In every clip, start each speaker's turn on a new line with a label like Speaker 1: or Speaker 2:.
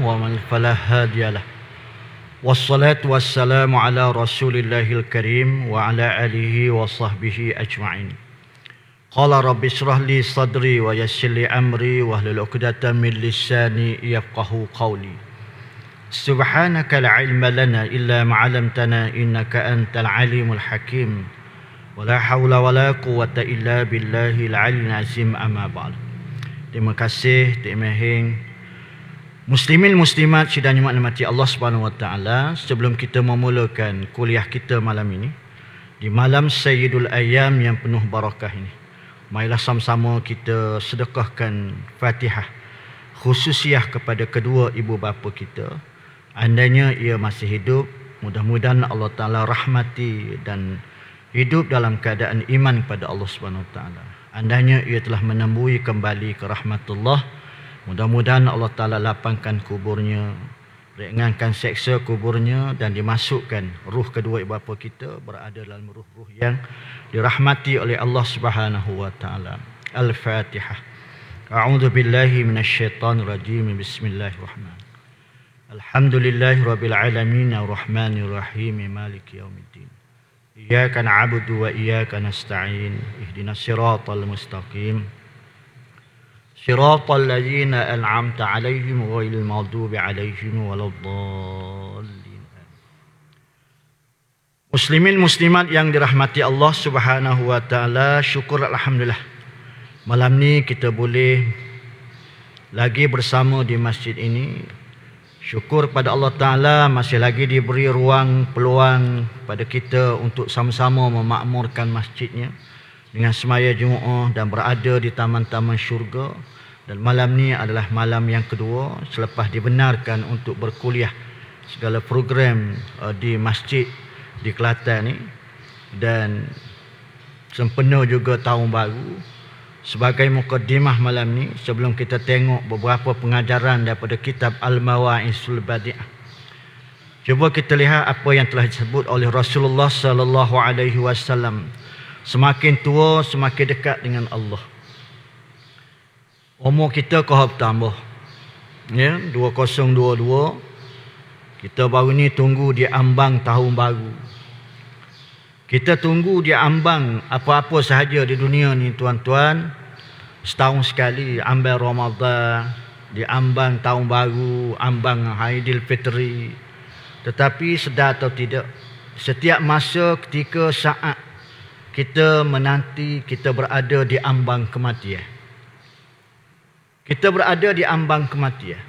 Speaker 1: ومن فلا هادي له والصلاة والسلام على رسول الله الكريم وعلى آله وصحبه أجمعين. قال رب اشرح لي صدري ويسر لي أمري واحلل عقدة من لساني يفقهوا قولي. سبحانك لا علم لنا إلا ما علمتنا إنك أنت العليم الحكيم ولا حول ولا قوة إلا بالله العلي العظيم أما بعد. Terima kasih, terima kasih Muslimin Muslimat sidang Jumaat mati Allah Subhanahu Wa Taala. Sebelum kita memulakan kuliah kita malam ini di malam Sayyidul Ayyam yang penuh barakah ini, marilah sama-sama kita sedekahkan Fatihah khususiah kepada kedua ibu bapa kita. Andainya ia masih hidup, mudah-mudahan Allah Taala rahmati dan hidup dalam keadaan iman kepada Allah Subhanahu Wa Taala. Andainya ia telah menembui kembali ke rahmatullah, mudah-mudahan Allah Ta'ala lapangkan kuburnya, ringankan seksa kuburnya dan dimasukkan ruh kedua ibu bapa kita berada dalam ruh-ruh yang dirahmati oleh Allah Subhanahu Wa Ta'ala. Al-Fatihah. A'udzu billahi minasyaitonir rajim. Bismillahirrahmanirrahim. Alhamdulillahi rabbil alamin arrahmanir rahim maliki yaumiddin. Iyyaka na'budu wa iyyaka nasta'in. Ihdinas siratal mustaqim. Siratal ladzina an'amta 'alaihim ghairil maghdubi 'alaihim waladdallin. Muslimin muslimat yang dirahmati Allah Subhanahu wa taala, syukur alhamdulillah. Malam ni kita boleh lagi bersama di masjid ini. Syukur pada Allah Ta'ala masih lagi diberi ruang peluang pada kita untuk sama-sama memakmurkan masjidnya dengan semaya Jumaat dan berada di taman-taman syurga. Dan malam ni adalah malam yang kedua selepas dibenarkan untuk berkuliah segala program di masjid di Kelantan ni, dan sempena juga tahun baru. Sebagai mukadimah malam ni, sebelum kita tengok beberapa pengajaran daripada kitab Al-Mawa'isul Badi'ah, cuba kita lihat apa yang telah disebut oleh Rasulullah sallallahu alaihi wasallam. Semakin tua semakin dekat dengan Allah. Umur kita kau bertambah. Ya, 2022 kita baru ni tunggu di ambang tahun baru. Kita tunggu di ambang apa-apa sahaja di dunia ni tuan-tuan. Setahun sekali ambang Ramadan, di ambang tahun baru, ambang Aidilfitri. Tetapi sedar atau tidak, setiap masa, ketika, saat kita menanti, kita berada di ambang kematian. Kita berada di ambang kematian.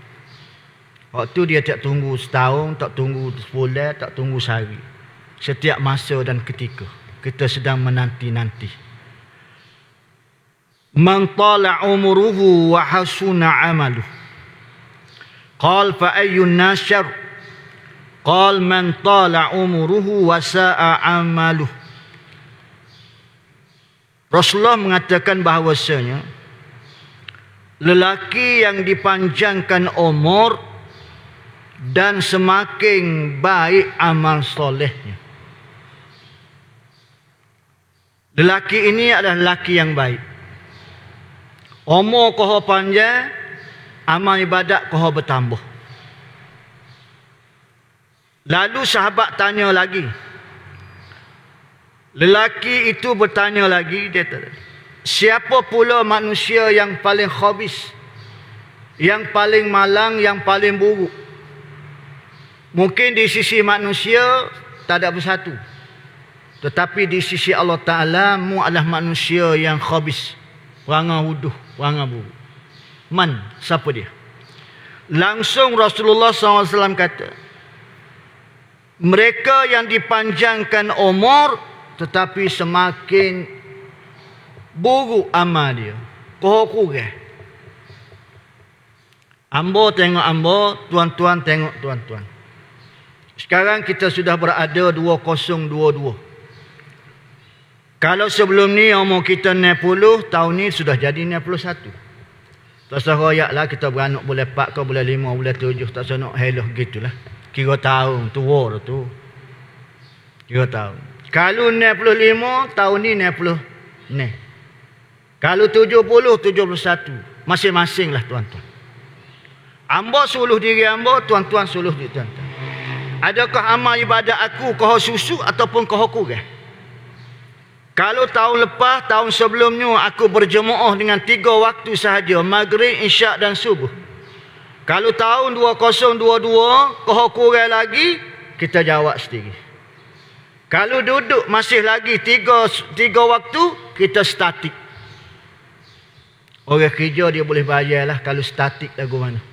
Speaker 1: Waktu dia tak tunggu setahun, tak tunggu sebulan, tak tunggu sehari. Setiap masa dan ketika kita sedang menanti-nanti. Man tala umruhu wa hasuna amaluh. Qal fa ayyun nas syarr? Qal man tala umruhu wa sa'a amaluh. Rasulullah mengatakan bahawasanya lelaki yang dipanjangkan umur dan semakin baik amal solehnya. Lelaki ini adalah lelaki yang baik. Umur kau panjang, amal ibadat kau bertambah. Lalu sahabat tanya lagi. Lelaki itu bertanya lagi, dia kata, siapa pula manusia yang paling khabis, yang paling malang, yang paling buruk? Mungkin di sisi manusia tak ada bersatu, tetapi di sisi Allah Ta'ala, mu adalah manusia yang khabis, perangai wuduh, perangai buruk. Man, siapa dia? Langsung Rasulullah SAW kata, mereka yang dipanjangkan umur tetapi semakin buruk amal dia. Kau kurang. Ambo tengok ambo, tuan-tuan tengok tuan-tuan. Sekarang kita sudah berada 2022. Kalau sebelum ni umur kita 60, tahun ni sudah jadi 61. Tak usah royak lah kita beranak boleh 4 ke boleh 5, boleh 7. Tak usah nak helah gitulah. Kira tahun, tua tu. Kira tahun. Kalau 65, tahun ni 60. Kalau 70, 71. Masing-masing lah tuan-tuan. Hamba suluh diri hamba, tuan-tuan suluh diri tuan-tuan. Adakah amal ibadat aku kau susu ataupun kau kurang? Kalau tahun lepas, tahun sebelumnya aku berjemaah dengan 3 waktu sahaja, maghrib, isyak dan subuh. Kalau tahun 2022 kau kurang lagi, kita jawab sendiri. Kalau duduk masih lagi 3 waktu, kita statik. Orang kerja dia boleh bayar lah kalau statik lagu mana.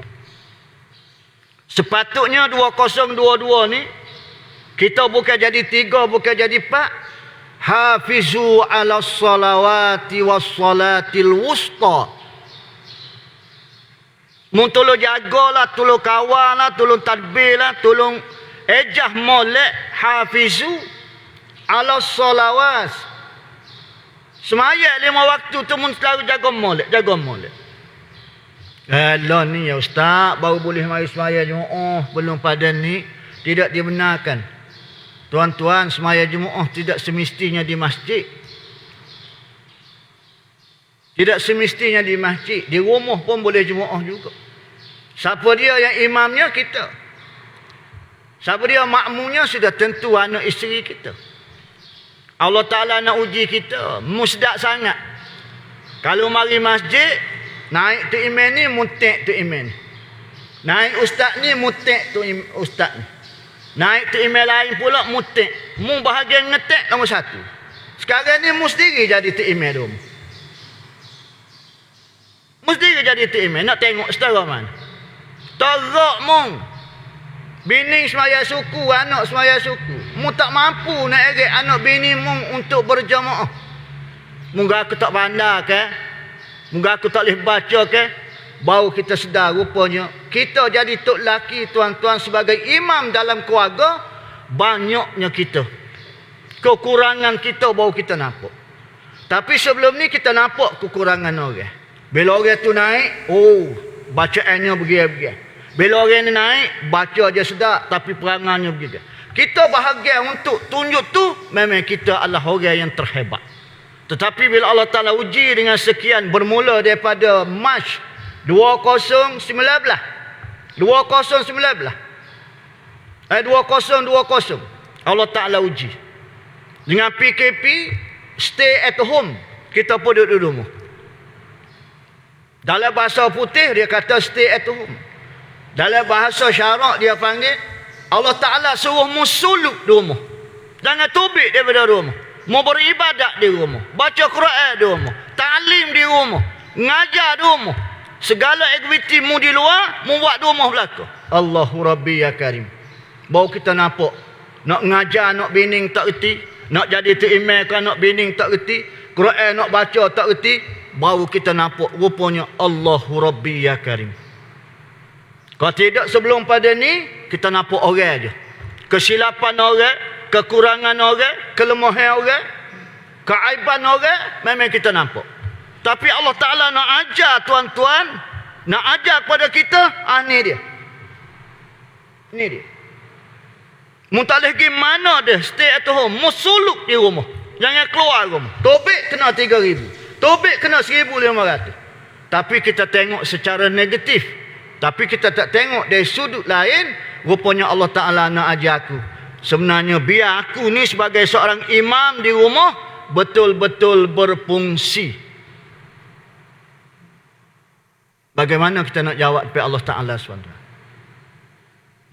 Speaker 1: Sepatutnya 2022 ni kita bukan jadi 3, bukan jadi 4. Hafizu ala salawati was salatil wusta. Mun tolong jagalah, tolong kawallah, tolong tadbirlah, tolong ejah molek. Hafizu ala salawat. Semaya 5 waktu tu mun selalu jaga molek, jaga molek. Kalau ni ya ustaz baru boleh mari semaya Jumaat, belum pada ni tidak dibenarkan. Tuan-tuan, semaya Jumaat tidak semestinya di masjid. Tidak semestinya di masjid, di rumah pun boleh Jumaat juga. Siapa dia yang imamnya? Kita. Siapa dia makmumnya? Sudah tentu anak isteri kita. Allah Ta'ala nak uji kita, musdak sangat. Kalau mari masjid, naik tu imam ni, mutek tu imam ni. Naik ustaz ni, mutek tu ustaz ni. Naik tu imam lain pula, mutek. Mu bahagian ngetek nombor 1. Sekarang ni mu sendiri jadi tu imam tu. Mu sendiri jadi tu imam. Nak tengok setara mana? Tarak mu. Bini semaya suku, anak semaya suku. Mu tak mampu nak eret anak bini mu untuk berjamaah. Moga aku tak pandai ke? Moga aku tak boleh baca ke? Baru kita sedar rupanya kita jadi tok laki, tuan-tuan, sebagai imam dalam keluarga, banyaknya kita. Kekurangan kita baru kita nampak. Tapi sebelum ni kita nampak kekurangan orang. Bila orang tu naik, oh, bacaannya begini-begini. Bila orang ni naik, baca je sedap, tapi perangannya begitu. Kita bahagia untuk tunjuk tu, memang kita adalah orang yang terhebat. Tetapi bila Allah Ta'ala uji dengan sekian, bermula daripada Mac 2019. 2020. 2020. Allah Ta'ala uji. Dengan PKP, stay at home. Kita pun duduk di rumah. Dalam bahasa putih, dia kata stay at home. Dalam bahasa syarak dia panggil, Allah Ta'ala suruh mu suluk di rumah. Jangan tubik daripada rumah. Mu beribadat di rumah. Baca Quran di rumah. Ta'lim di rumah. Ngajar di rumah. Segala aktiviti mu di luar, mu buat di rumah belaka. Allahu Rabbi ya Karim. Baru kita nampak. Nak ngajar anak bining tak erti. Nak jadi tu imam ke anak bining tak erti. Quran nak baca tak erti. Baru kita nampak rupanya Allahu Rabbi ya Karim. Kalau tidak sebelum pada ni, kita nampak orang je. Kesilapan orang, kekurangan orang, kelemahan orang, keaiban orang, memang kita nampak. Tapi Allah Ta'ala nak ajar tuan-tuan, nak ajar kepada kita, ni dia. Ni dia. Mu tak boleh pergi mana dia, stay at home, mu suluk di rumah. Jangan keluar rumah. Tobik kena 3,000. Tobik kena 1,500. Tapi kita tengok secara negatif. Tapi kita tak tengok dari sudut lain, rupanya Allah Ta'ala nak ajar aku. Sebenarnya biar aku ni sebagai seorang imam di rumah, betul-betul berfungsi. Bagaimana kita nak jawab kepada Allah Ta'ala SWT.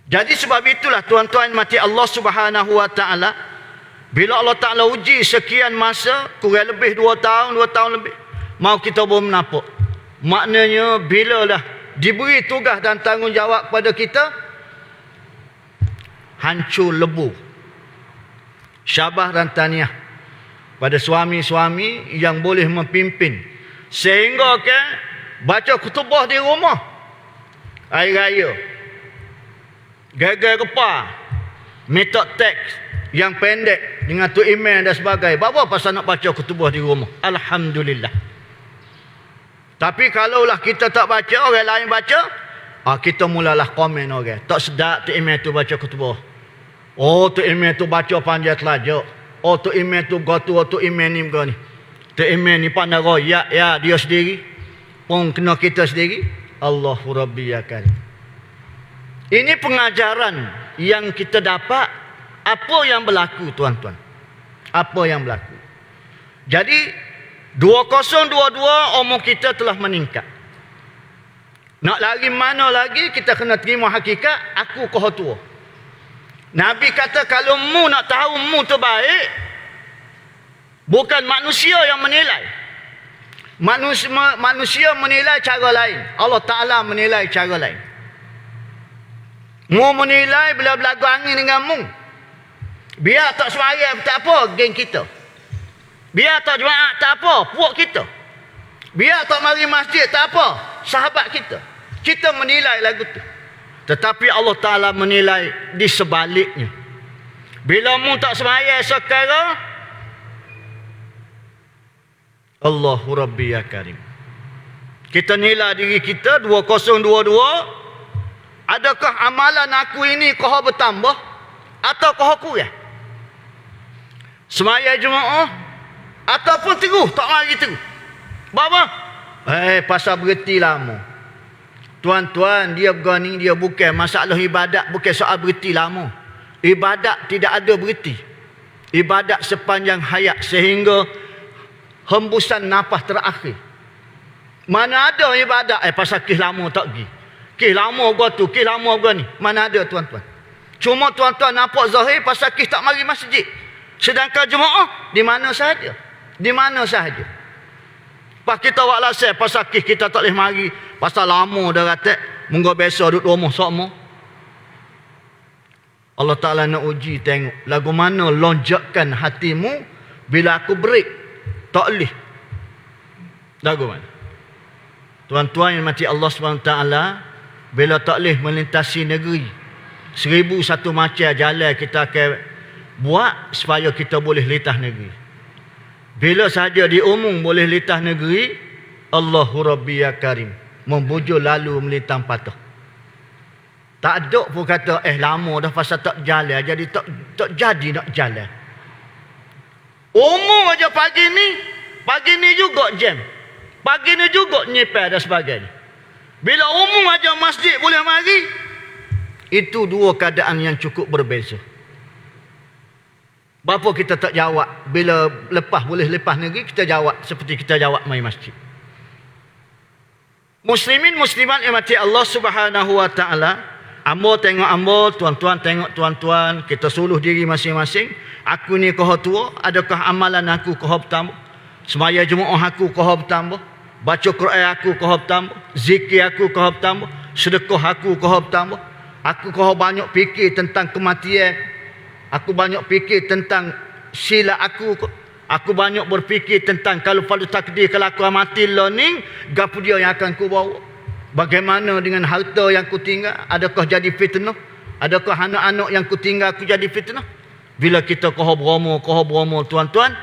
Speaker 1: Jadi sebab itulah tuan-tuan mati Allah Subhanahu Wa Ta'ala, bila Allah Ta'ala uji sekian masa, kurang lebih 2 tahun lebih, mau kita belum nampak. Maknanya bila lah diberi tugas dan tanggungjawab kepada kita, hancur lebu. Syabas dan tahniah pada suami-suami yang boleh memimpin, sehingga ke baca kutubah di rumah hari raya, gagal kepala, metode teks yang pendek dengan tu email dan sebagainya. Apa pasal nak baca kutubah di rumah? Alhamdulillah. Tapi kalaulah kita tak baca, orang lain baca, kita mulalah komen orang. Tak sedap tu email tu baca kutubah. Oh, tu email tu baca panjang telajak. Oh, tu email tu gotu, tu email ni begini. Tu email ni pandai royak, ya dia sendiri. Pun kena kita sendiri. Allahu Rabbi ya Karim. Ini pengajaran yang kita dapat. Apa yang berlaku, tuan-tuan? Apa yang berlaku? Jadi 2022 umur kita telah meningkat. Nak lari mana lagi, kita kena terima hakikat, aku koh tua. Nabi kata kalau mu nak tahu mu terbaik, bukan manusia yang menilai. Manusia menilai cara lain. Allah Ta'ala menilai cara lain. Mu menilai bila berlagu angin dengan mu. Biar tak sembahyang tak apa, geng kita. Biar tak jemaah tak apa, puak kita. Biar tak mari masjid tak apa, sahabat kita. Kita menilai lagu tu. Tetapi Allah Ta'ala menilai di sebaliknya. Bila mu tak sembahyang sekarang, Allahu Rabbi ya Karim. Kita nilai diri kita 2022. Adakah amalan aku ini kau bertambah atau kau kurang? Semaya Jumaat ataupun terus tak mari terus. Bapa? Pasal berhenti lama. Tuan-tuan, dia berani, dia bukan masalah ibadat, bukan soal berhenti lama. Ibadat tidak ada berhenti. Ibadat sepanjang hayat sehingga hembusan nafas terakhir. Mana ada ibadat pasal kes lama tak pergi. Kes lama gua tu, kes lama gua ni. Mana ada, tuan-tuan? Cuma tuan-tuan nampak zahir pasal kes tak mari masjid. Sedangkan jemaah di mana sahaja. Di mana sahaja. Pas kita buat lasai pasal kes kita tak boleh mari. Pasal lama dah ratat. Munggu biasa duduk rumah sama. Allah Ta'ala nak uji tengok. Lagu mana lonjakkan hatimu bila aku break. Tak boleh. Lagu mana? Tuan-tuan yang mati Allah SWT. Bila tak boleh melintasi negeri. 1001 macam jalan kita akan buat supaya kita boleh litah negeri. Bila sahaja diumum boleh litah negeri, Allahu Rabbi ya Karim, membujur lalu melintang patah. Tak ada pun kata lama dah pasal tak jalan, jadi tak jadi nak jalan. Umum aja pagi ni juga jam. Pagi ni juga nyepel dan sebagainya. Bila umum aja masjid boleh mari, itu dua keadaan yang cukup berbeza. Bapa kita tak jawab bila boleh lepas negeri, kita jawab seperti kita jawab mai masjid. Muslimin muslimat yang mati Allah Subhanahu wa taala, ambo tengok ambo, tuan-tuan tengok tuan-tuan, kita suluh diri masing-masing. Aku ni kau tua, adakah amalan aku kau bertambah? Semaya Jumaat aku kau bertambah? Baca Quran aku kau bertambah? Zikir aku kau bertambah? Sedekah aku kau bertambah? Aku kau banyak fikir tentang kematian. Aku banyak fikir tentang sila aku. Aku banyak berfikir tentang kalau pada takdir kalau aku mati learning, gapo dia yang akan ku bawa? Bagaimana dengan harta yang ku tinggal? Adakah jadi fitnah? Adakah anak-anak yang ku tinggal aku jadi fitnah? Bila kita kohobromo tuan-tuan,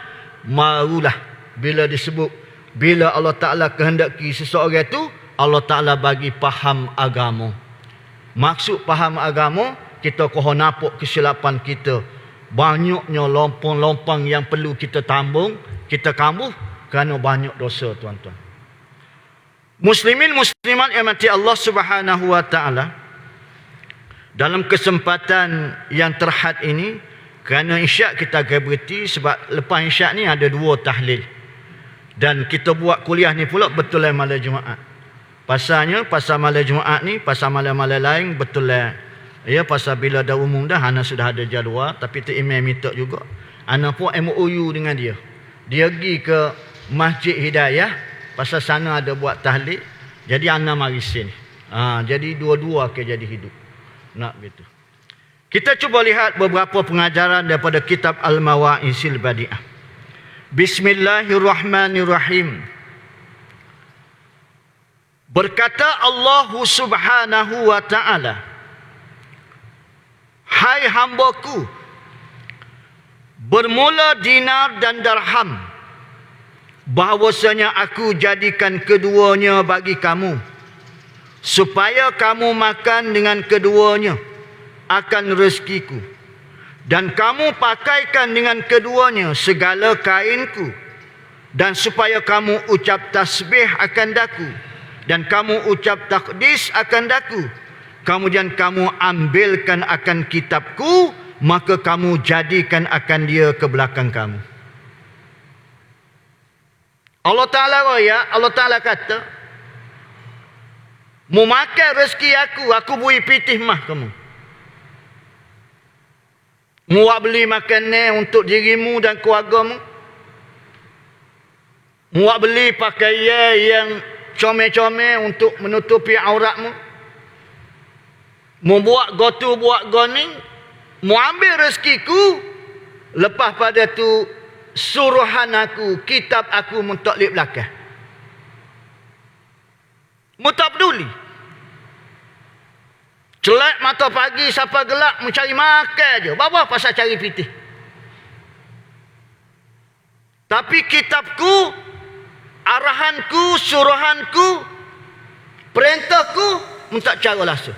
Speaker 1: marulah bila disebut, bila Allah Ta'ala kehendaki seseorang itu, Allah Ta'ala bagi faham agama. Maksud faham agama, kita kohon nampak kesilapan kita. Banyaknya lompang-lompang yang perlu kita tambung, kita kambuh kerana banyak dosa, tuan-tuan. Muslimin muslimat yang mati Allah Subhanahu wa taala, dalam kesempatan yang terhad ini, kerana isyak kita akan berhenti sebab lepas isyak ni ada 2 tahlil. Dan kita buat kuliah ni pula betul malam Jumaat. Pasalnya pasal malam Jumaat ni, pasal malam-malam lain betul ya, pasal bila dah umum dah, ana sudah ada jadual, tapi tu imam minta juga. Ana pun MOU dengan dia. Dia pergi ke Masjid Hidayah, pasal sana ada buat tahlil. Jadi ana mari sini. Jadi dua-dua akan jadi hidup. Nak gitu. Kita cuba lihat beberapa pengajaran daripada kitab Al-Mawa'izil Badi'ah. Bismillahirrahmanirrahim. Berkata Allah Subhanahu wa ta'ala, hai hambaku, bermula dinar dan dirham, bahawasanya aku jadikan keduanya bagi kamu, supaya kamu makan dengan keduanya akan rezekiku, dan kamu pakaikan dengan keduanya segala kainku, dan supaya kamu ucap tasbih akan daku, dan kamu ucap takdis akan daku, kemudian kamu ambilkan akan kitabku, maka kamu jadikan akan dia ke belakang kamu. Allah Ta'ala kata, mu makan rezeki aku beri pitih mah kamu. Mu beli makanan untuk dirimu dan keluargamu. Mu beli pakaian yang comel-comel untuk menutupi auratmu. Mu buat gotu, buat goning. Mu ambil rezekiku. Lepas pada tu, suruhan aku, kitab aku mu tak lip belakang. Mu tak peduli. Celak mata pagi sampai gelap mencari makan je. Bapa pasal cari pitih. Tapi kitabku, arahanku, suruhanku, perintahku, minta cara langsung.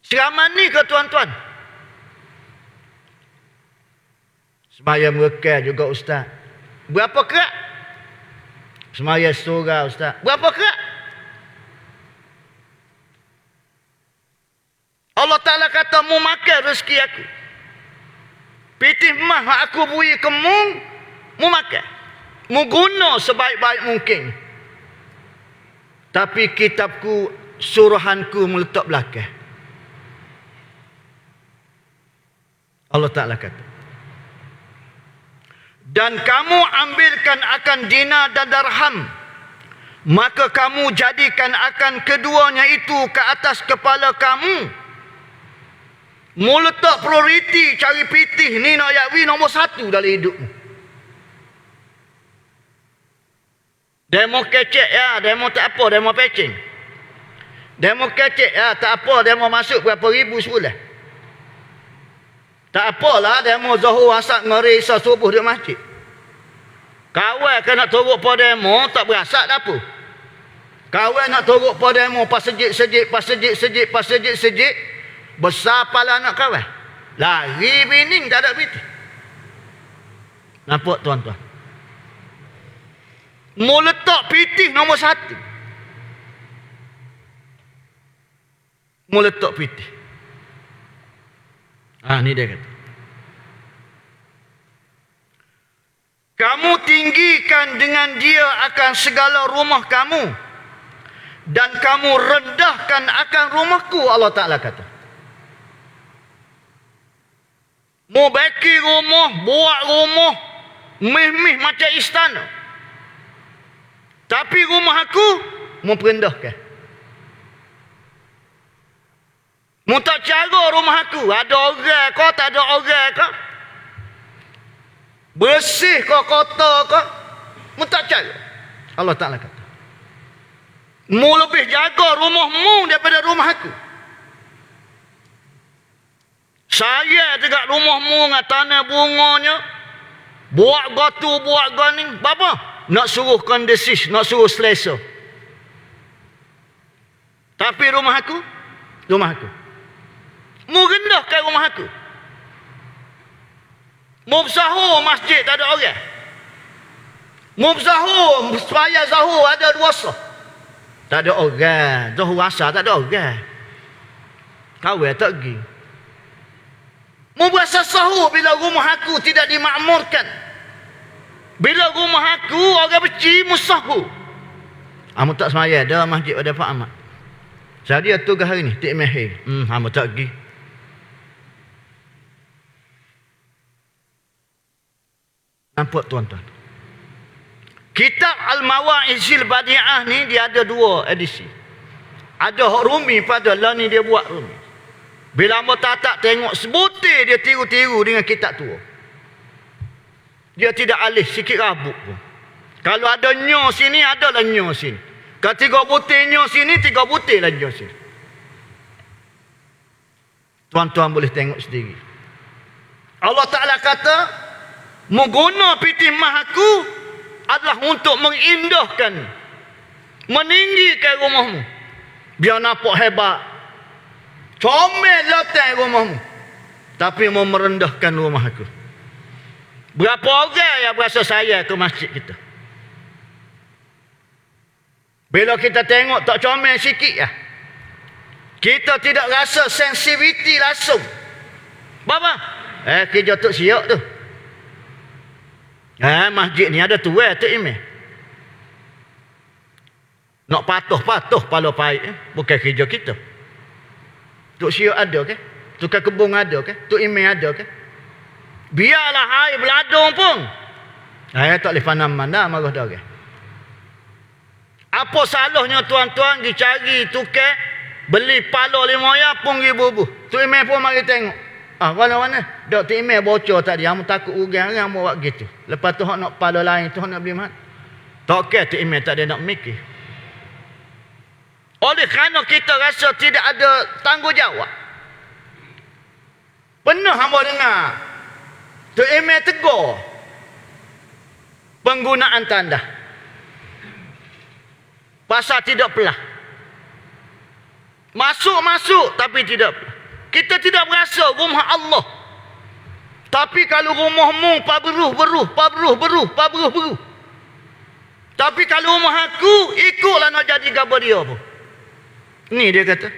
Speaker 1: Seraman ni ke tuan-tuan? Semaya mereka juga ustaz. Berapa kerak? Semaya surah ustaz. Berapa kerak? Allah Ta'ala kata, mu makan rezeki aku. Pitih mah aku beri ke mu makan. Mu guna sebaik-baik mungkin. Tapi kitabku, suruhanku meletak belakang. Allah Ta'ala kata. Dan kamu ambilkan akan dinar dan darham. Maka kamu jadikan akan keduanya itu ke atas kepala kamu. Mu letak prioriti cari pitih ni nak yakwi nombor 1 dalam hidupmu. Demo kecek ya, demo tak apa, demo pecing. Demo kecek ya, tak apa, demo masuk berapa ribu sebulan. Tak apalah, demo Zuhur Asar ngeri Isya subuh di masjid. Kawan kan nak turut pada demo, tak berasak tak apa. Kawan nak turut pada demo, pas sejik. Besar pala anak kawan. Lari bining tak ada pitih. Nampak tuan-tuan? Mu letak pitih nombor 1. Mu letak pitih. Ni dia kata. Kamu tinggikan dengan dia akan segala rumah kamu. Dan kamu rendahkan akan rumahku, Allah Ta'ala kata. Mu baki rumah, buat rumah, mih-mih macam istana. Tapi rumah aku, mu perendahkan. Mu tak cara rumah aku. Ada orang kau, tak ada orang kau. Bersih kau, kotor kau. Mu tak cara. Allah Ta'ala kata. Mu lebih jaga rumahmu daripada rumah aku. Saya dekat rumahmu dengan tanah bunganya. Buat gotu, buat ganing. Bapa? Nak suruh kondesis, nak suruh selesa. Tapi rumah aku. Mu rendahkan rumah aku. Mu bersahur masjid tak ada orang. Mu bersahur, supaya zahur ada duasa. Tak ada orang. Zuhur Asar tak ada orang. Kawan tak pergi. Mu berasa sahur bila rumah aku tidak dimakmurkan. Bila rumah aku orang benci, mu sahur. Mu tak semaya dah masjid pada Pak Ahmad. Saya tugas hari ni, tik mahir. Mu tak pergi. Nampak tuan-tuan? Kitab Al-Mawa'izil Badi'ah ni dia ada 2 edisi. Ada hak Rumi pada lah ni dia buat Rumi. Bila hamba tak tengok sebutir dia tiru-tiru dengan kitab tua. Dia tidak alih sikit rabuk pun. Kalau ada nyo sini, adalah nyo sini. Kalau 3 butir nyo sini, 3 butir lah nyo sini. Tuan-tuan boleh tengok sendiri. Allah Ta'ala kata, mengguna pitih mah aku adalah untuk mengindahkan, meninggikan rumahmu. Biar nampak hebat. Comel letak rumahmu. Tapi mau merendahkan rumah aku. Berapa orang yang berasa saya ke masjid kita? Bila kita tengok tak comel sikit lah. Kita tidak rasa sensitivity langsung. Bapa? Kerja Tok Siok tu. Masjid ni ada tu Tok Imeh. Nak patuh-patuh pala pahit. Bukan kerja kita. Tok Siok ada ke? Tukar kebun ada ke? Tok Imeh ada ke? Biarlah air beladung pun. Tak boleh panam mana marah dah ke? Apa salahnya tuan-tuan pergi cari tukar beli pala 5 ya pun pergi bubuh. Tok Imeh pun mari tengok. Mana-mana. Tok Imeh bocor tadi. Kamu takut ugang kamu buat gitu. Lepas tu hak nak pala lain tu hak nak beli mana? Tak Tok Imeh tak ada nak mikir. Oleh kerana kita rasa tidak ada tanggungjawab. Pernah hamba dengar Tok Imeh tegur penggunaan tanda. Pasal tidak pelah. Masuk tapi tidak pelah. Kita tidak berasa rumah Allah. Tapi kalau rumahmu paberuh. Tapi kalau rumah aku, ikutlah nak jadi gabar dia pun. Ni dia kata.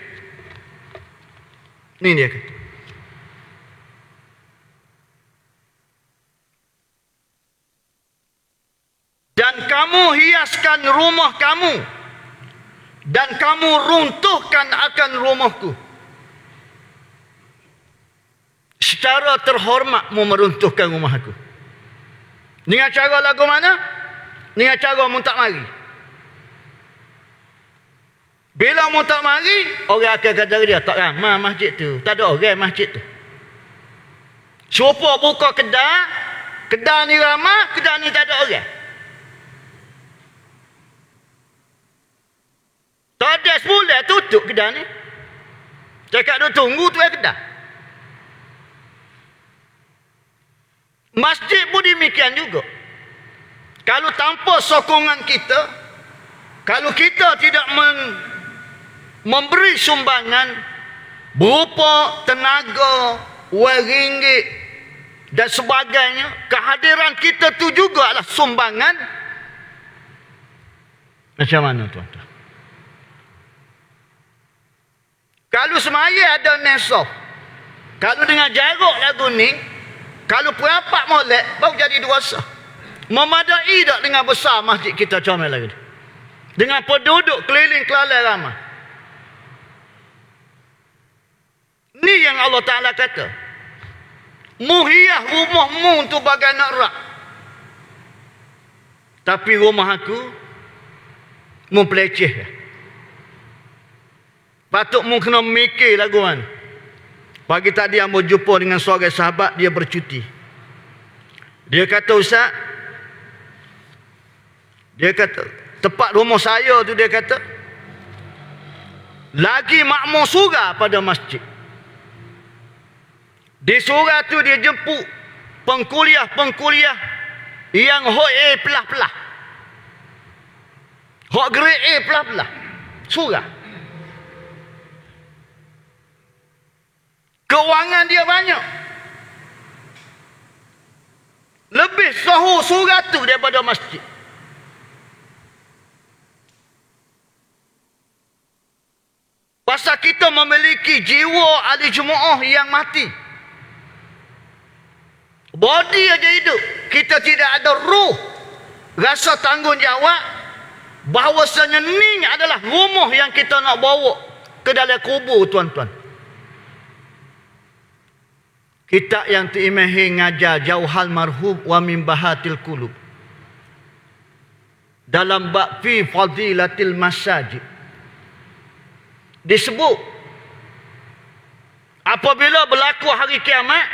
Speaker 1: Dan kamu hiaskan rumah kamu. Dan kamu runtuhkan akan rumahku. Secara terhormat mu meruntuhkan rumah aku. Dengan cara lagu mana? Dengan cara mu tak mari. Bila mu tak mari, orang akan kata dia, tak ramai masjid tu. Tak ada orang masjid tu. Siapa buka kedai ni ramai, kedai ni tak ada orang. Tak ada sebulan tutup kedai ni. Cakap dia tunggu tu kedai. Masjid pun demikian juga. Kalau tanpa sokongan kita, kalau kita tidak memberi sumbangan berupa tenaga, wang ringgit dan sebagainya, kehadiran kita tu juga adalah sumbangan. Macam mana tuan-tuan? Kalau semaya ada nesaf, kalau dengan jarak lagu ni, kalau perapat molek, baru jadi dua sah. Memadai tak dengan besar masjid kita comel lagi. Dengan penduduk keliling kelalai ramai. Ni yang Allah Ta'ala kata. Muhiyah rumahmu untuk bagai nak rak. Tapi rumah aku, mempeleceh. Patut mu kena mikir lagu kan. Pagi tadi yang berjumpa dengan seorang sahabat, dia bercuti. Dia kata, Ustaz, dia kata, tempat rumah saya tu dia kata, lagi makmur surah pada masjid. Di surah tu dia jemput pengkuliah-pengkuliah yang hok A pelah-pelah. Hok grade A pelah-pelah. Surah. Kewangan dia banyak. Lebih sahur surah tu daripada masjid. Pasal kita memiliki jiwa ahli Jumaah yang mati. Body aja hidup. Kita tidak ada ruh. Rasa tanggungjawab bahawasanya ni adalah rumah yang kita nak bawa ke dalam kubur, tuan-tuan. Kitab yang Tu'imahi ngajar Jauhal Marhub wa min Bahatil Qulub. Dalam bab fi fadilatil masajid disebut apabila berlaku hari kiamat,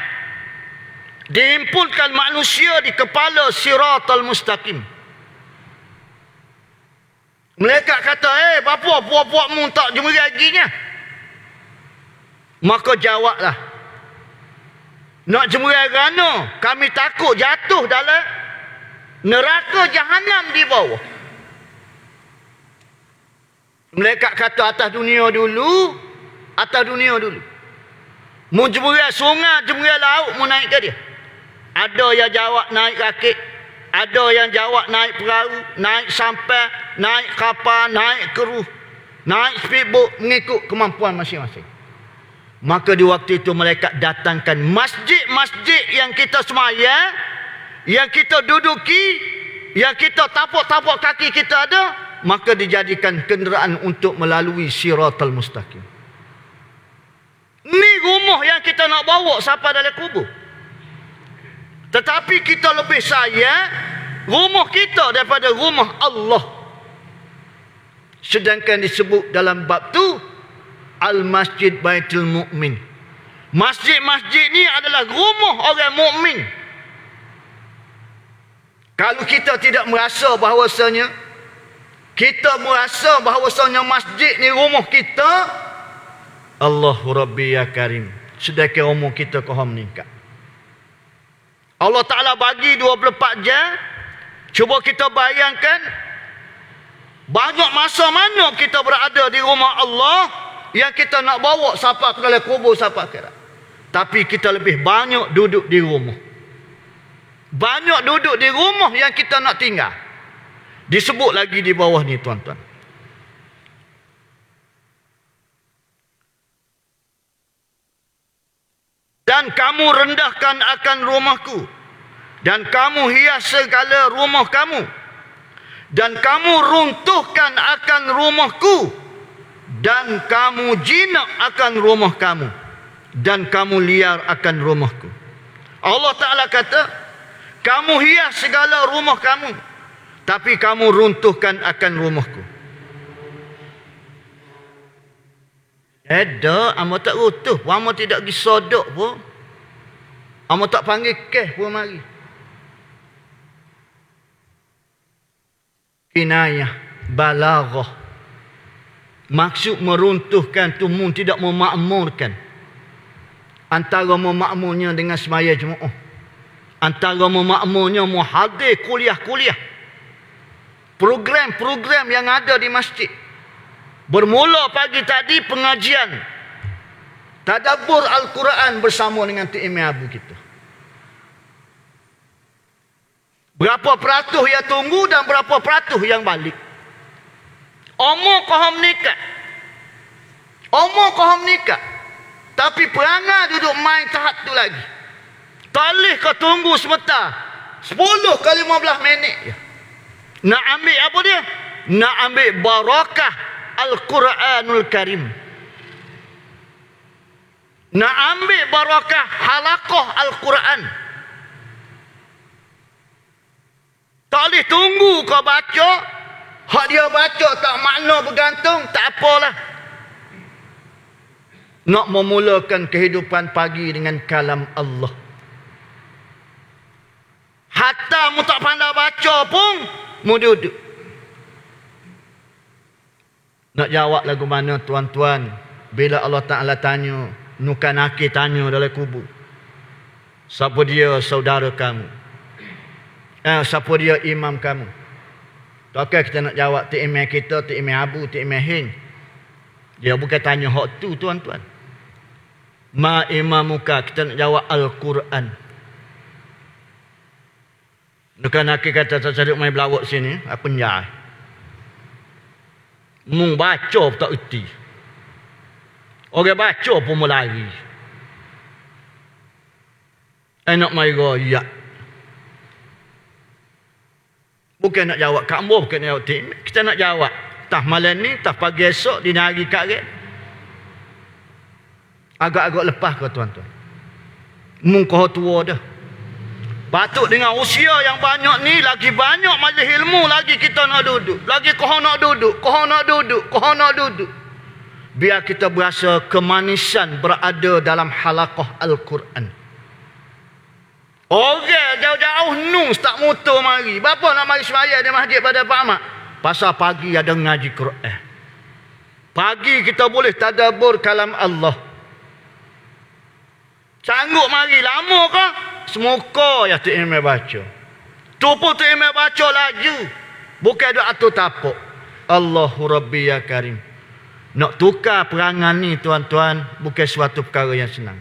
Speaker 1: dihimpulkan manusia di kepala siratal mustaqim. Mereka kata, bapa puak-puakmu tak jumpa laginya. Maka jawablah, nak jemurah kerana kami takut jatuh dalam neraka jahanam di bawah. Mereka kata atas dunia dulu. Mu jemurah sungai, jemurah laut, mu naik ke dia. Ada yang jawab naik rakit. Ada yang jawab naik perahu, naik sampai, naik kapal, naik keruh, naik speedboat, mengikut kemampuan masing-masing. Maka di waktu itu malaikat datangkan masjid-masjid yang kita semaya, yang kita duduki, yang kita tapak-tapak kaki kita ada, maka dijadikan kenderaan untuk melalui siratal mustaqim. Ni rumah yang kita nak bawa sampai dalam kubur. Tetapi kita lebih sayang rumah kita daripada rumah Allah. Sedangkan disebut dalam bab tu Al-Masjid Baitul Mu'min. Masjid-masjid ni adalah rumah orang mukmin. Kalau kita tidak merasa bahawasanya masjid ni rumah kita, Allahu Rabbi ya Karim, sedangkan umur kita kau meningkat. Allah Ta'ala bagi 24 jam. Cuba kita bayangkan banyak masa mana kita berada di rumah Allah yang kita nak bawa sampai ke dalam kubur sampai akhirat. Tapi kita lebih banyak duduk di rumah. Banyak duduk di rumah yang kita nak tinggal. Disebut lagi di bawah ni tuan-tuan. Dan kamu rendahkan akan rumahku, dan kamu hias segala rumah kamu, dan kamu runtuhkan akan rumahku, dan kamu jinak akan rumah kamu, dan kamu liar akan rumahku. Allah Ta'ala kata, kamu hias segala rumah kamu, tapi kamu runtuhkan akan rumahku. Ada, amo tak rutuh, amo tidak pergi sodok pun. Amo tak panggil kes pun mari. Kinayah, balaghah. Maksud meruntuhkan tu mun tidak memakmurkan. Antara memakmurnya dengan semaya Jumaat. Antara memakmurnya muhadir kuliah-kuliah. Program-program yang ada di masjid. Bermula pagi tadi pengajian tadabbur Al-Quran bersama dengan Imam Abu kita. Berapa peratus yang tunggu dan berapa peratus yang balik. Umur kau menikah. Tapi perangai duduk main tahap tu lagi. Talih kau tunggu sebentar. 10 ke 15 minit. Nak ambil apa dia? Nak ambil barakah Al-Quranul Karim. Nak ambil barakah halaqah Al-Quran. Tak boleh tunggu kau baca. Hak dia baca tak makna bergantung, tak apalah. Nak memulakan kehidupan pagi dengan kalam Allah. Hatta mu tak pandai baca pun, mu duduk. Nak jawab lagu mana tuan-tuan? Bila Allah Ta'ala tanya, nukan akhir tanya dalam kubur. Siapa dia saudara kamu? Siapa dia imam kamu? Takkan kita nak jawab tu imam kita, tu imam Abu, tu imam Hin. Dia bukan tanya hak tu tuan-tuan. Ma imamuka, kita nak jawab Al-Quran. Nukan akhir kata saya duduk main belawak sini, apa nyai? Mung baca pun tak erti. Orang baca pun melari. Nak mai royak. Bukan nak jawab kamu, bukan nak jawab tim. Kita nak jawab. Tah malam ni, tah pagi esok, dini hari karet. Agak-agak lepas ke tuan-tuan. Mung kau tua dah. Patut dengan usia yang banyak ni, lagi banyak majlis ilmu, lagi kita nak duduk. Lagi kau nak duduk. Biar kita berasa kemanisan berada dalam halaqah Al-Quran. Orang jauh-jauh nung tak motor mari. Bapa nak mari semaya di masjid pada Pak Mak? Pasal pagi ada ngaji Quran. Pagi kita boleh tadabbur kalam Allah. Sanggup mari lama ke? Semuka ya tu imam baca. Tu pun tu imam baca laju. Bukan ada atur tapak. Allahu Rabbi ya Karim. Nak tukar perangan ni tuan-tuan, bukan suatu perkara yang senang.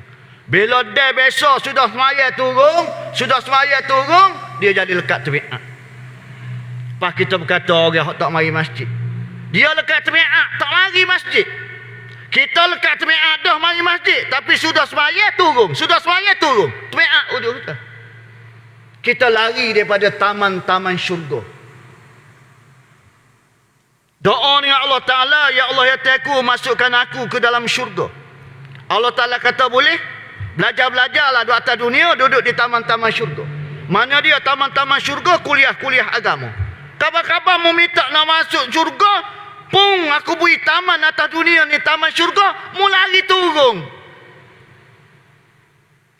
Speaker 1: Bila dah besok sudah semaya turun, dia jadi lekat tabiat. Pas kita berkata orang yang tak mari masjid, dia lekat tabiat tak mari masjid. Kita lekat tabiat dah mari masjid, tapi sudah semaya turun, tabiat ujung kita. Kita lari daripada taman-taman syurga. Doa dengan Allah Ta'ala, ya Allah ya Tuhanku, masukkan aku ke dalam syurga. Allah Ta'ala kata boleh, belajar-belajarlah di atas dunia, duduk di taman-taman syurga. Mana dia taman-taman syurga? Kuliah-kuliah agama. Kabar-kabar mau minta nak masuk syurga, pung aku beri taman atas dunia ni, taman syurga, mu lari turun.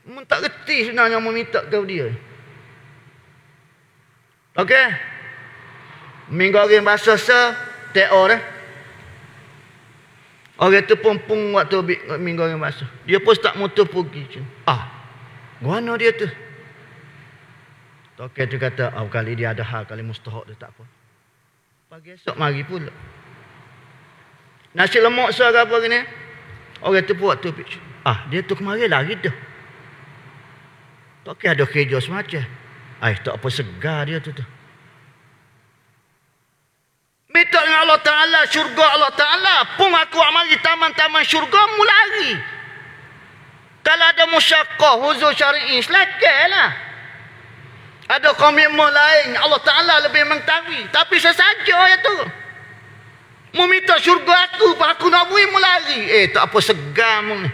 Speaker 1: Mu tak reti sebenarnya mau minta kau dia. Okey. Minggu orang bahasa TO dah. Orang tu pung waktu minggu orang bahasa. Dia pun tak motor pergi. Mana dia tu? Okey tu kata, kali dia ada hal, kali mustahak dia tak apa. Pagi esok mari pula. Nasi lemak suara apa ni? Orang tu buat tu. Dia tu kemarin lari dah. Tak ada kerja semacam. Tak apa segar dia tu. Minta dengan Allah Ta'ala, syurga Allah Ta'ala. Pun aku amari taman-taman syurga, mu lari. Kalau ada musyaqqah, huzur syar'i, selakarlah. Ada komitmen lain, Allah Ta'ala lebih mengetahui. Tapi sesaja ya tu. Mu minta syurga aku nak beri, mu lari. Tak apa segar mu ni.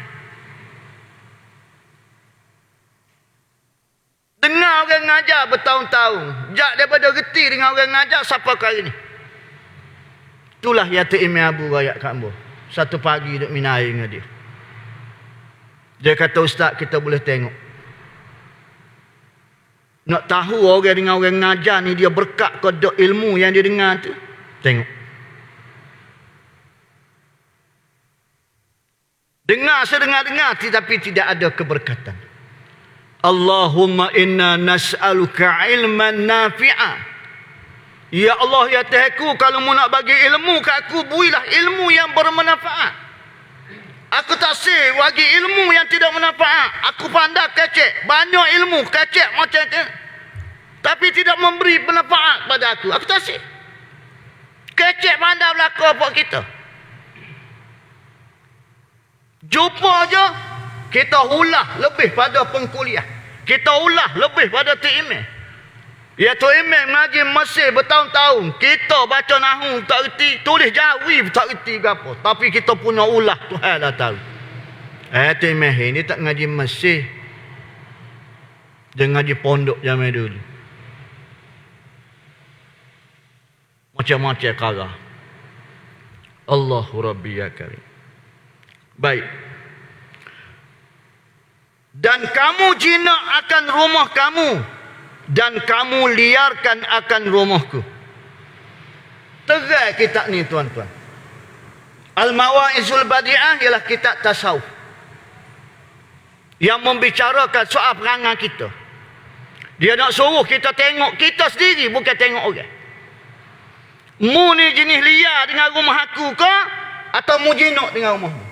Speaker 1: Dengar orang ngajar bertahun-tahun. Jak daripada reti dengan orang ngajar sampai kali ni. Itulah Yatim Abu rakyat Kambo. Satu pagi duk minum air dengan dia. Dia kata, Ustaz, kita boleh tengok. Nak tahu orang dengan orang ngajar ni dia berkat ke ilmu yang dia dengar tu. Tengok. Dengar sedengar-dengar tetapi tidak ada keberkatan. Allahumma inna nas'aluka ilman nafi'a. Ya Allah ya Tuhanku, kalau mu nak bagi ilmu ke aku, berilah ilmu yang bermanfaat. Aku tak sih bagi ilmu yang tidak bermanfaat. Aku pandai kecek, banyak ilmu kecek macam tu, tapi tidak memberi manfaat pada aku. Aku tak sih. Kecek pandai belaka apa kita. Jumpa je, kita ulah lebih pada pengkuliah. Kita ulah lebih pada email. Ya tu email mengaji Mesir bertahun-tahun. Kita baca nahu tak reti, tulis jawi tak reti ke apa. Tapi kita punya ulah, Tuhan dah tahu. Tu email ini tak ngaji Mesir. Dia ngaji pondok zaman dulu. Macam-macam kala. Allahu Rabbi ya Karim. Baik. Dan kamu jinak akan rumah kamu, dan kamu liarkan akan rumahku. Terai kitab ni tuan-tuan. Al-Mawa'izul Badi'ah ialah kitab tasawuf yang membicarakan soal perangai kita. Dia nak suruh kita tengok kita sendiri, bukan tengok orang. Mu ni jenis liar dengan rumah aku ke, atau mu jinak dengan rumahmu?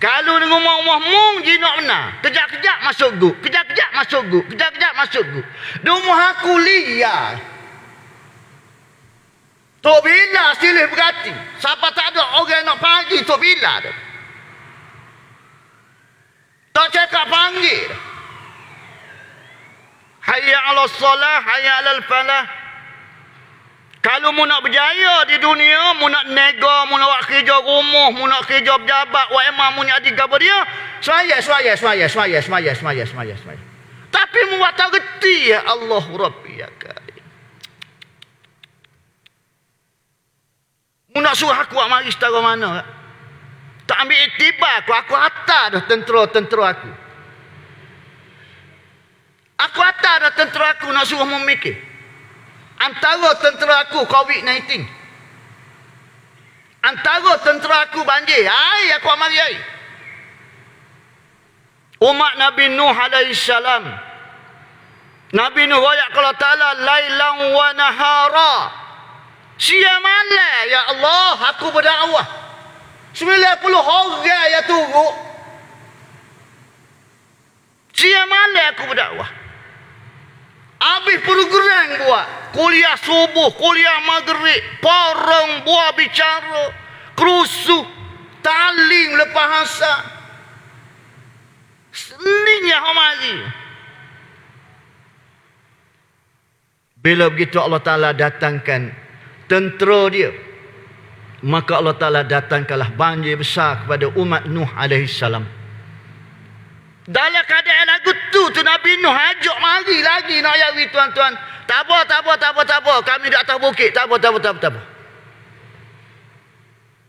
Speaker 1: Kalau dengan rumah-rumahmu jinak benar, kejap-kejap masuk guk, kejap-kejap masuk guk, kejap-kejap masuk guk. Rumah aku liar. Tok Bila silih berhati. Siapa tak ada orang nak panggil Tok Bila tu. Tak cakap panggil. Hayya ala salah, hayya ala falah. Kalau mu nak berjaya di dunia, mu nak nega, mu nak buat kerja rumah, mu nak kerja pejabat, emang mu nak adik apa dia, semaya. Tapi mu buat tak reti, ya Allah Rabbi ya Karim. Mu nak suruh aku mari setara mana? Tak ambil iktibar aku hantar dah tentera-tentera aku. Aku hantar dah tentera aku nak suruh memikir. Antara tentera aku COVID-19. Antara tentera aku banjir. Aku amari ai. Umat Nabi Nuh alaihi salam. Nabi Nuh royak Allah Ta'ala lailan wa nahara. Siang malam ya Allah aku berdakwah. 90 orang yang turut. Siang malam aku berdakwah. Habis program buat. Kuliah subuh, kuliah maghrib, parang buat bicara, kerusuh, talim lepas asar. Seningnya hamari. Bila begitu Allah Ta'ala datangkan tentera dia, maka Allah Ta'ala datangkanlah banjir besar kepada umat Nuh alaihissalam. Dalam keadaan lagu tu Nabi Nuh ajak mari lagi nak yawi tuan-tuan. Tak apa. Kami di atas bukit. Tak apa.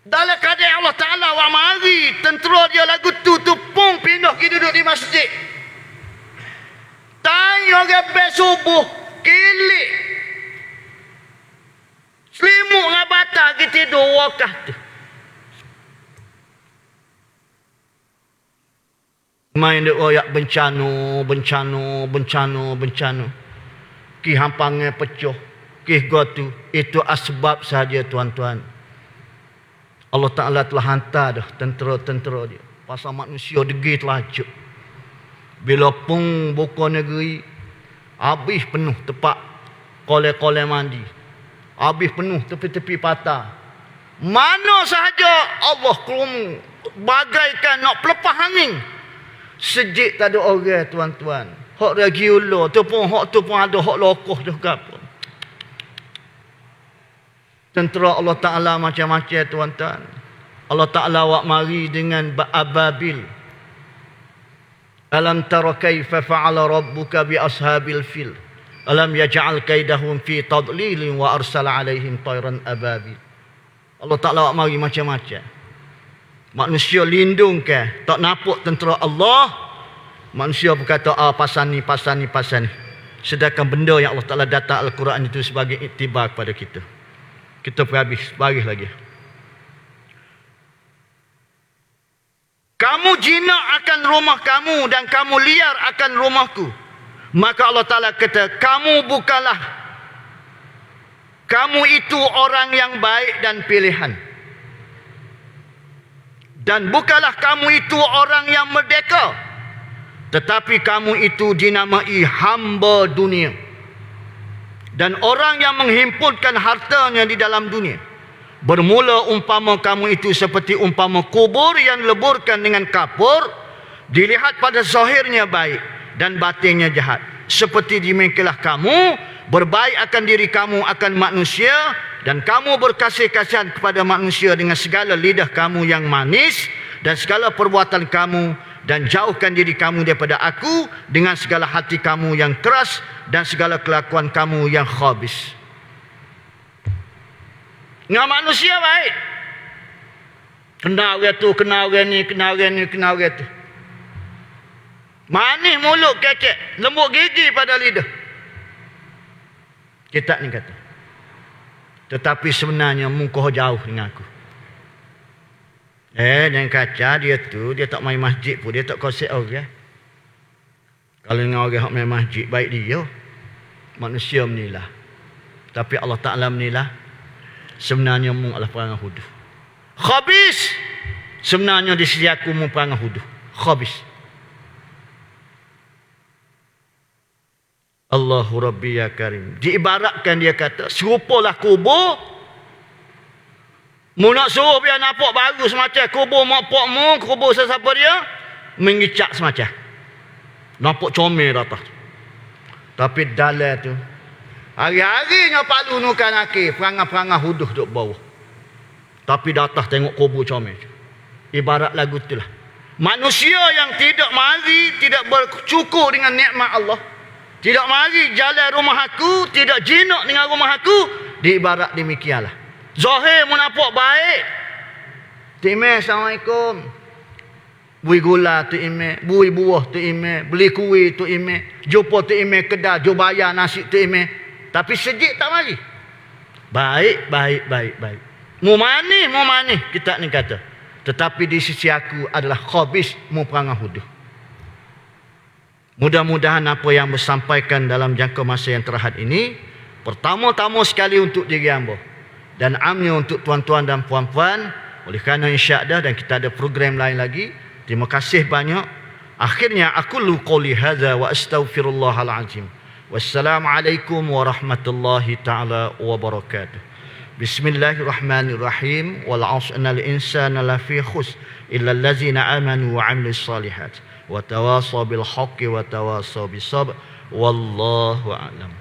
Speaker 1: Dalam keadaan Allah Ta'ala awak mari tentera dia lagu tu pun pindah pergi duduk di masjid. Tanya orang subuh kilik. Selimut dengan batal kita tidur wakah tu. Main dia royak bencana. Ki hampangnya pecah. Ki gotu. Itu asbab saja tuan-tuan. Allah Ta'ala telah hantar dah tentera-tentera dia. Pasal manusia degil terlajuk. Bila pun buka negeri, habis penuh tempat kole-kole mandi. Habis penuh tepi-tepi patah. Mana sahaja Allah kerum bagaikan nak pelepah angin. Sejik tak ada orang tuan-tuan. Hak lagi ulo tu pun ada hak lokoh juga pun. Tentera Allah Ta'ala macam-macam tuan-tuan. Allah Ta'ala wak mari dengan ababil. Alam tara kaifa fa'ala rabbuka bi ashabil fil. Alam yaj'al kaidahum fi tadlilin wa arsala alaihim tayran ababil. Allah Ta'ala wak mari macam-macam. Manusia lindung ke? Tak nampak tentera Allah. Manusia berkata, pasal ni. Sedangkan benda yang Allah Ta'ala datang Al-Quran itu sebagai iktibar kepada kita. Kita berhabis lagi. Kamu jinak akan rumah kamu dan kamu liar akan rumahku. Maka Allah Ta'ala kata, kamu itu orang yang baik dan pilihan. Dan bukanlah kamu itu orang yang merdeka. Tetapi kamu itu dinamai hamba dunia. Dan orang yang menghimpunkan hartanya di dalam dunia. Bermula umpama kamu itu seperti umpama kubur yang leburkan dengan kapur. Dilihat pada zahirnya baik dan batinnya jahat. Seperti demikianlah kamu berbaik akan diri kamu akan manusia. Dan kamu berkasih kasihan kepada manusia dengan segala lidah kamu yang manis. Dan segala perbuatan kamu. Dan jauhkan diri kamu daripada aku dengan segala hati kamu yang keras dan segala kelakuan kamu yang khabis. Dengan manusia baik. Kenal orang tu, kenal orang ni. Manis mulut kecek, lembut gigi pada lidah. Kita ni kata. Tetapi sebenarnya muka jauh dengan aku. Jangan kaca dia tak main masjid pun, dia tak konsep orang. Kalau dengan orang yang main masjid, baik dia. Manusia menilah. Tapi Allah Ta'ala menilah. Sebenarnya mu adalah perangai huduh. Khabis. Sebenarnya di sisi aku mu perangai huduh. Khabis. Allahu Rabbi ya Karim. Diibaratkan dia kata, serupalah kubur. Mu nak suruh biar nampak bagus semacam kubur mak pak mu, kubur sesiapa dia, mengicak semacam. Nampak comel atas. Tapi dalam tu, hari-harinya Pak Lu nukan akhir, perangai-perangai huduh duduk bawah. Tapi di atas tengok kubur comel. Ibarat lagu itulah. Manusia yang tidak mari, tidak bersyukur dengan nikmat Allah. Tidak mari jalan rumah aku, tidak jinak dengan rumah aku, diibarat demikianlah. Zahir mu nampak baik. Timeh, Assalamualaikum. Bui gula tu imeh, bui buah tu imeh, beli kuih tu imeh, jumpa tu imeh kedai, jom bayar nasi tu imeh. Tapi sejik tak mari. Baik. Mu manis kita ni kata. Tetapi di sisi aku adalah khabis, mu perangai huduh. Mudah-mudahan apa yang bersampaikan dalam jangka masa yang terhad ini, pertama-tama sekali untuk diri hamba. Dan amnya untuk tuan-tuan dan puan-puan. Oleh kerana insya-Allah dan kita ada program lain lagi. Terima kasih banyak. Akhirnya aku lu qouli hadza wa astaghfirullahal azim. Wassalamualaikum warahmatullahi taala wabarakatuh. Bismillahirrahmanirrahim. Wal 'asri innal insana lafi khusr illa allazina amanu wa 'amilus shalihat wa tawasaw bil haqqi wa tawasaw bis sabr. Wallahu a'lam.